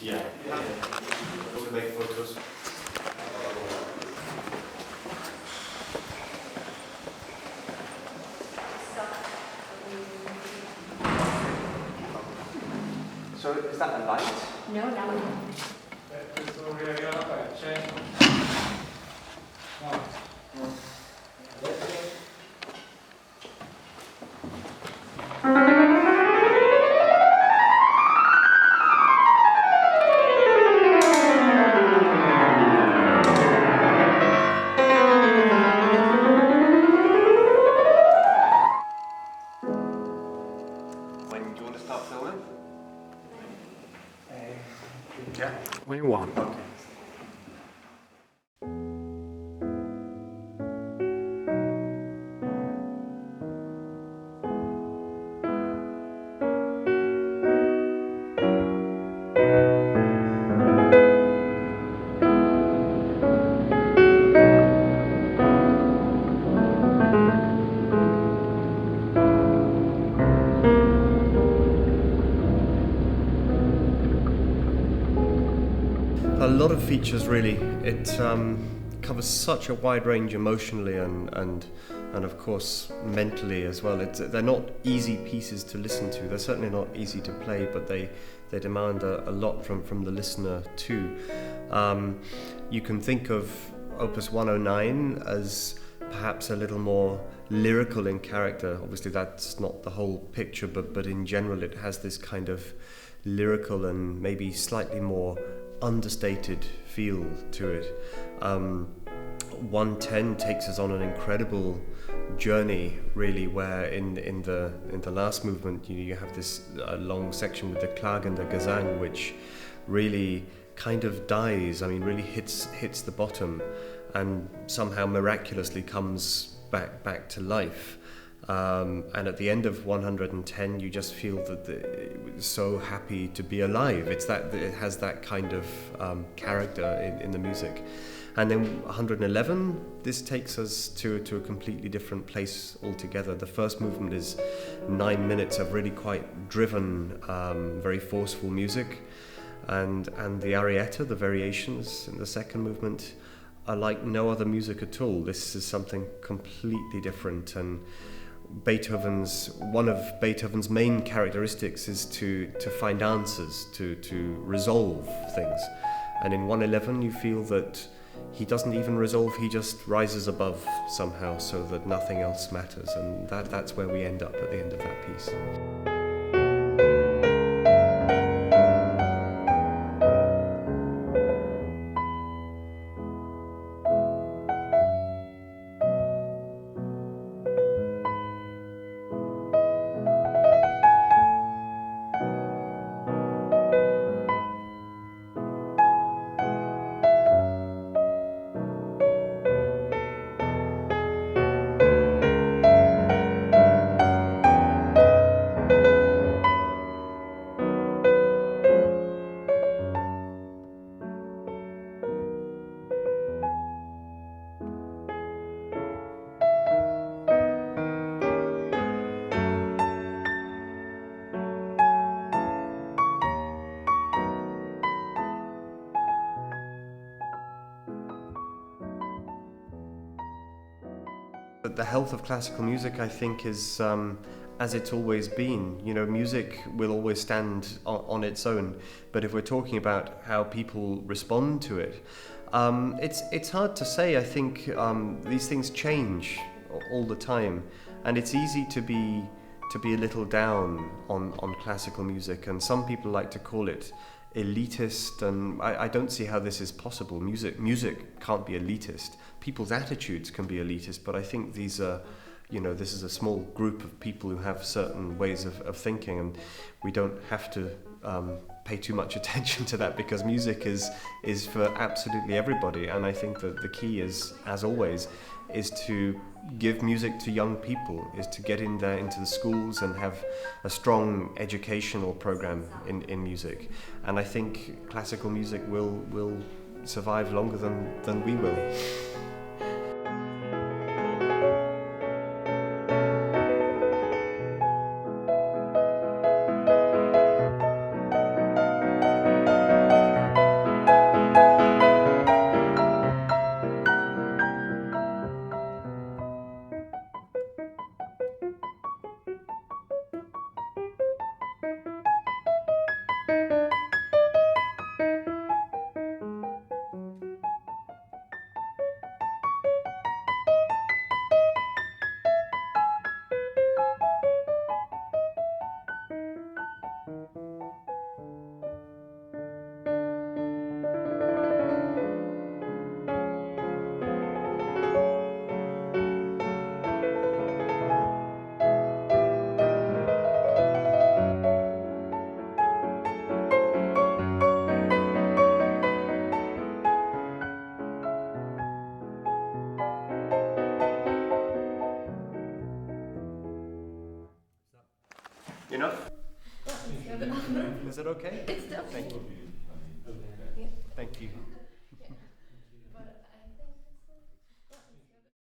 Yeah. To make photos. So is that a light? No, that one. When do you want to start filming? Yeah, when you want. Okay. A lot of features, really. It covers such a wide range emotionally and of course mentally as well. They're not easy pieces to listen to. They're certainly not easy to play, but they demand a lot from the listener too. You can think of Opus 109 as perhaps a little more lyrical in character. Obviously that's not the whole picture, but in general it has this kind of lyrical and maybe slightly more understated feel to it. 110 takes us on an incredible journey, really, where in the last movement you have this long section with the Klag and the Gesang, which really kind of dies. I mean, really hits the bottom, and somehow miraculously comes back to life. And at the end of 110, you just feel that it's so happy to be alive. It has that kind of character in the music. And then 111, this takes us to a completely different place altogether. The first movement is 9 minutes of really quite driven, very forceful music, and the arietta, the variations in the second movement, are like no other music at all. This is something completely different, and one of Beethoven's main characteristics is to find answers, to resolve things. And in 111 you feel that he doesn't even resolve, he just rises above somehow so that nothing else matters, and that's where we end up at the end of that piece. The health of classical music, I think, is as it's always been. You know, music will always stand on its own, but if we're talking about how people respond to it, it's hard to say. I think these things change all the time, and it's easy to be a little down on classical music, and some people like to call it elitist, and I don't see how this is possible. Music can't be elitist. People's attitudes can be elitist, but I think these are, this is a small group of people who have certain ways of thinking, and we don't have to pay too much attention to that, because music is for absolutely everybody. And I think that the key is, as always, is to give music to young people, is to get in there into the schools and have a strong educational program in music. And I think classical music will survive longer than we will. Is it okay? It's still. Thank you.